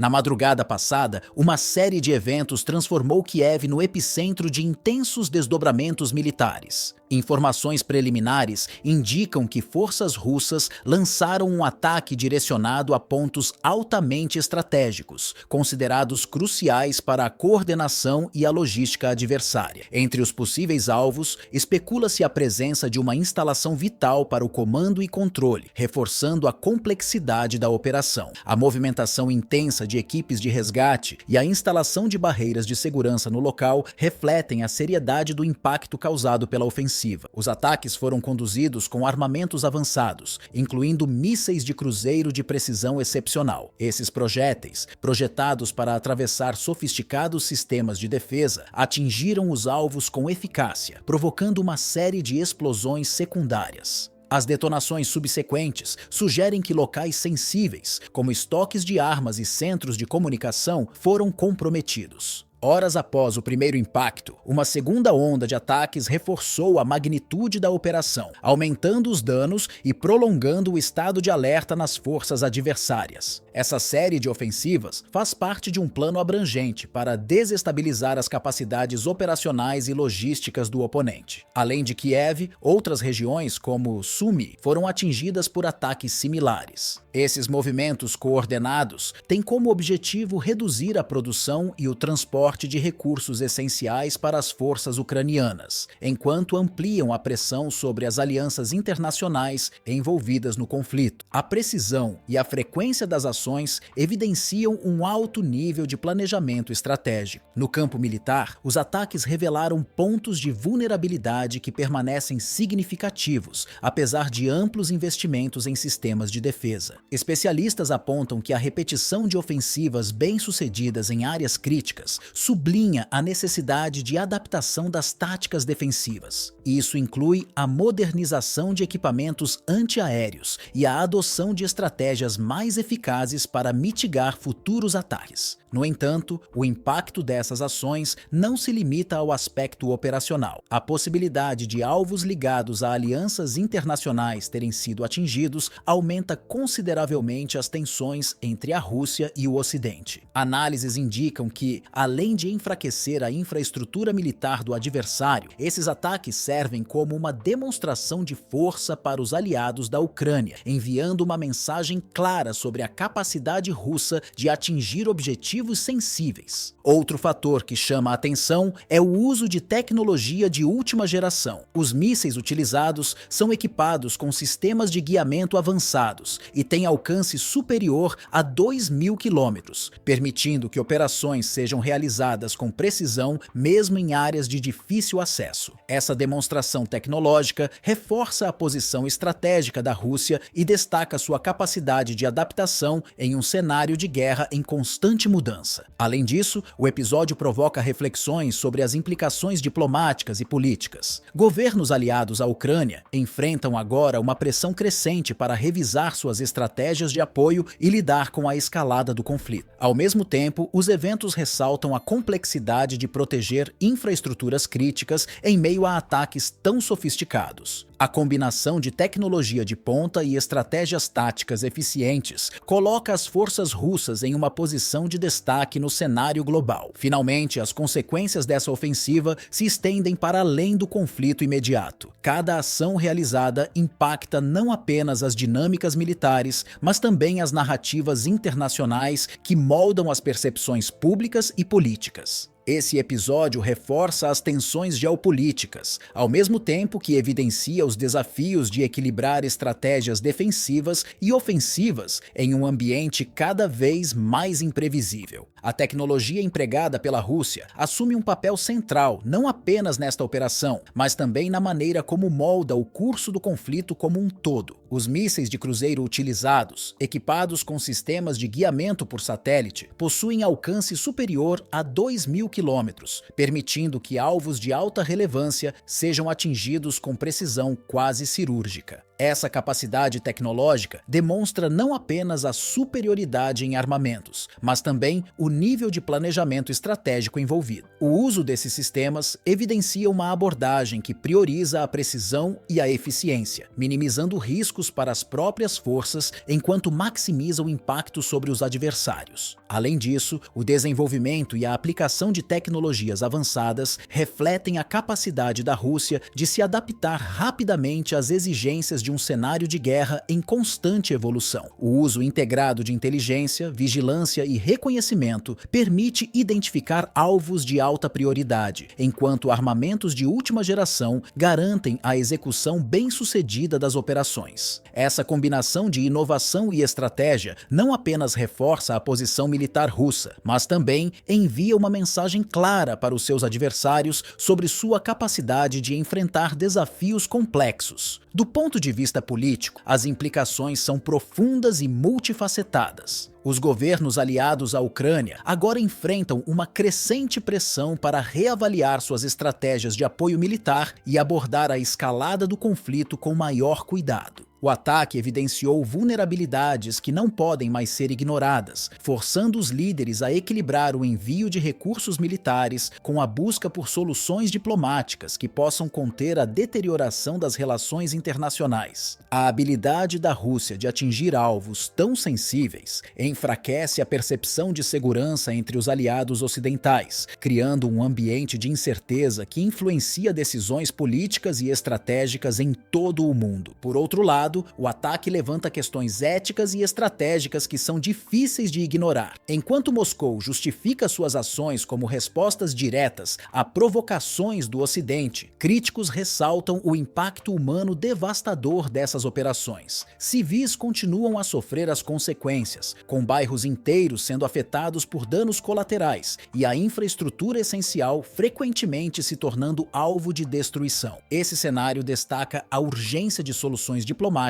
Na madrugada passada, uma série de eventos transformou Kiev no epicentro de intensos desdobramentos militares. Informações preliminares indicam que forças russas lançaram um ataque direcionado a pontos altamente estratégicos, considerados cruciais para a coordenação e a logística adversária. Entre os possíveis alvos, especula-se a presença de uma instalação vital para o comando e controle, reforçando a complexidade da operação. A movimentação intensa de equipes de resgate e a instalação de barreiras de segurança no local refletem a seriedade do impacto causado pela ofensiva. Os ataques foram conduzidos com armamentos avançados, incluindo mísseis de cruzeiro de precisão excepcional. Esses projéteis, projetados para atravessar sofisticados sistemas de defesa, atingiram os alvos com eficácia, provocando uma série de explosões secundárias. As detonações subsequentes sugerem que locais sensíveis, como estoques de armas e centros de comunicação, foram comprometidos. Horas após o primeiro impacto, uma segunda onda de ataques reforçou a magnitude da operação, aumentando os danos e prolongando o estado de alerta nas forças adversárias. Essa série de ofensivas faz parte de um plano abrangente para desestabilizar as capacidades operacionais e logísticas do oponente. Além de Kiev, outras regiões, como Sumy, foram atingidas por ataques similares. Esses movimentos coordenados têm como objetivo reduzir a produção e o transporte de recursos essenciais para as forças ucranianas, enquanto ampliam a pressão sobre as alianças internacionais envolvidas no conflito. A precisão e a frequência das ações evidenciam um alto nível de planejamento estratégico. No campo militar, os ataques revelaram pontos de vulnerabilidade que permanecem significativos, apesar de amplos investimentos em sistemas de defesa. Especialistas apontam que a repetição de ofensivas bem-sucedidas em áreas críticas sublinha a necessidade de adaptação das táticas defensivas. Isso inclui a modernização de equipamentos antiaéreos e a adoção de estratégias mais eficazes para mitigar futuros ataques. No entanto, o impacto dessas ações não se limita ao aspecto operacional. A possibilidade de alvos ligados a alianças internacionais terem sido atingidos aumenta consideravelmente as tensões entre a Rússia e o Ocidente. Análises indicam que, além de enfraquecer a infraestrutura militar do adversário, esses ataques servem como uma demonstração de força para os aliados da Ucrânia, enviando uma mensagem clara sobre a capacidade russa de atingir objetivos sensíveis. Outro fator que chama a atenção é o uso de tecnologia de última geração. Os mísseis utilizados são equipados com sistemas de guiamento avançados e têm alcance superior a 2.000 quilômetros, permitindo que operações sejam realizadas com precisão mesmo em áreas de difícil acesso. Essa demonstração tecnológica reforça a posição estratégica da Rússia e destaca sua capacidade de adaptação em um cenário de guerra em constante mudança. Além disso, o episódio provoca reflexões sobre as implicações diplomáticas e políticas. Governos aliados à Ucrânia enfrentam agora uma pressão crescente para revisar suas estratégias de apoio e lidar com a escalada do conflito. Ao mesmo tempo, os eventos ressaltam a complexidade de proteger infraestruturas críticas em meio a ataques tão sofisticados. A combinação de tecnologia de ponta e estratégias táticas eficientes coloca as forças russas em uma posição de destaque no cenário global. Finalmente, as consequências dessa ofensiva se estendem para além do conflito imediato. Cada ação realizada impacta não apenas as dinâmicas militares, mas também as narrativas internacionais que moldam as percepções públicas e políticas. Esse episódio reforça as tensões geopolíticas, ao mesmo tempo que evidencia os desafios de equilibrar estratégias defensivas e ofensivas em um ambiente cada vez mais imprevisível. A tecnologia empregada pela Rússia assume um papel central não apenas nesta operação, mas também na maneira como molda o curso do conflito como um todo. Os mísseis de cruzeiro utilizados, equipados com sistemas de guiamento por satélite, possuem alcance superior a 2.000 quilômetros, permitindo que alvos de alta relevância sejam atingidos com precisão quase cirúrgica. Essa capacidade tecnológica demonstra não apenas a superioridade em armamentos, mas também o nível de planejamento estratégico envolvido. O uso desses sistemas evidencia uma abordagem que prioriza a precisão e a eficiência, minimizando riscos para as próprias forças enquanto maximiza o impacto sobre os adversários. Além disso, o desenvolvimento e a aplicação de tecnologias avançadas refletem a capacidade da Rússia de se adaptar rapidamente às exigências de um cenário de guerra em constante evolução. O uso integrado de inteligência, vigilância e reconhecimento permite identificar alvos de alta prioridade, enquanto armamentos de última geração garantem a execução bem-sucedida das operações. Essa combinação de inovação e estratégia não apenas reforça a posição militar russa, mas também envia uma mensagem clara para os seus adversários sobre sua capacidade de enfrentar desafios complexos. Do ponto de vista político, as implicações são profundas e multifacetadas. Os governos aliados à Ucrânia agora enfrentam uma crescente pressão para reavaliar suas estratégias de apoio militar e abordar a escalada do conflito com maior cuidado. O ataque evidenciou vulnerabilidades que não podem mais ser ignoradas, forçando os líderes a equilibrar o envio de recursos militares com a busca por soluções diplomáticas que possam conter a deterioração das relações internacionais. A habilidade da Rússia de atingir alvos tão sensíveis enfraquece a percepção de segurança entre os aliados ocidentais, criando um ambiente de incerteza que influencia decisões políticas e estratégicas em todo o mundo. Por outro lado, o ataque levanta questões éticas e estratégicas que são difíceis de ignorar. Enquanto Moscou justifica suas ações como respostas diretas a provocações do Ocidente, críticos ressaltam o impacto humano devastador dessas operações. Civis continuam a sofrer as consequências, com bairros inteiros sendo afetados por danos colaterais e a infraestrutura essencial frequentemente se tornando alvo de destruição. Esse cenário destaca a urgência de soluções diplomáticas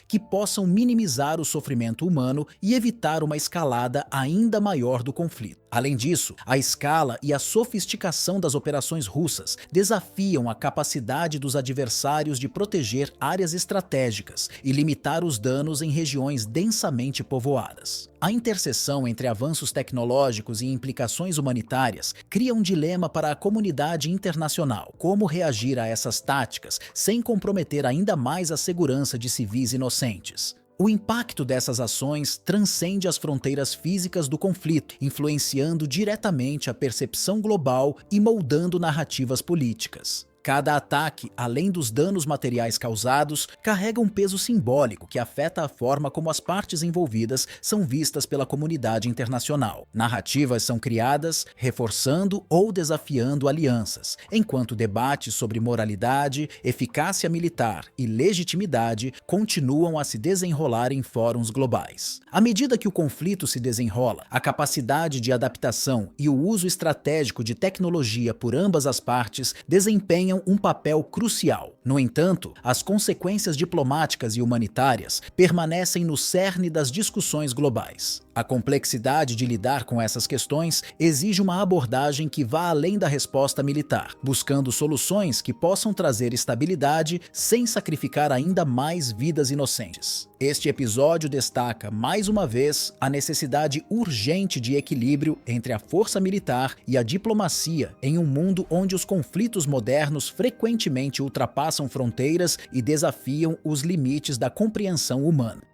que possam minimizar o sofrimento humano e evitar uma escalada ainda maior do conflito. Além disso, a escala e a sofisticação das operações russas desafiam a capacidade dos adversários de proteger áreas estratégicas e limitar os danos em regiões densamente povoadas. A interseção entre avanços tecnológicos e implicações humanitárias cria um dilema para a comunidade internacional: como reagir a essas táticas sem comprometer ainda mais a segurança de civis inocentes. O impacto dessas ações transcende as fronteiras físicas do conflito, influenciando diretamente a percepção global e moldando narrativas políticas. Cada ataque, além dos danos materiais causados, carrega um peso simbólico que afeta a forma como as partes envolvidas são vistas pela comunidade internacional. Narrativas são criadas, reforçando ou desafiando alianças, enquanto debates sobre moralidade, eficácia militar e legitimidade continuam a se desenrolar em fóruns globais. À medida que o conflito se desenrola, a capacidade de adaptação e o uso estratégico de tecnologia por ambas as partes desempenham um papel crucial. No entanto, as consequências diplomáticas e humanitárias permanecem no cerne das discussões globais. A complexidade de lidar com essas questões exige uma abordagem que vá além da resposta militar, buscando soluções que possam trazer estabilidade sem sacrificar ainda mais vidas inocentes. Este episódio destaca, mais uma vez, a necessidade urgente de equilíbrio entre a força militar e a diplomacia em um mundo onde os conflitos modernos frequentemente ultrapassam fronteiras e desafiam os limites da compreensão humana.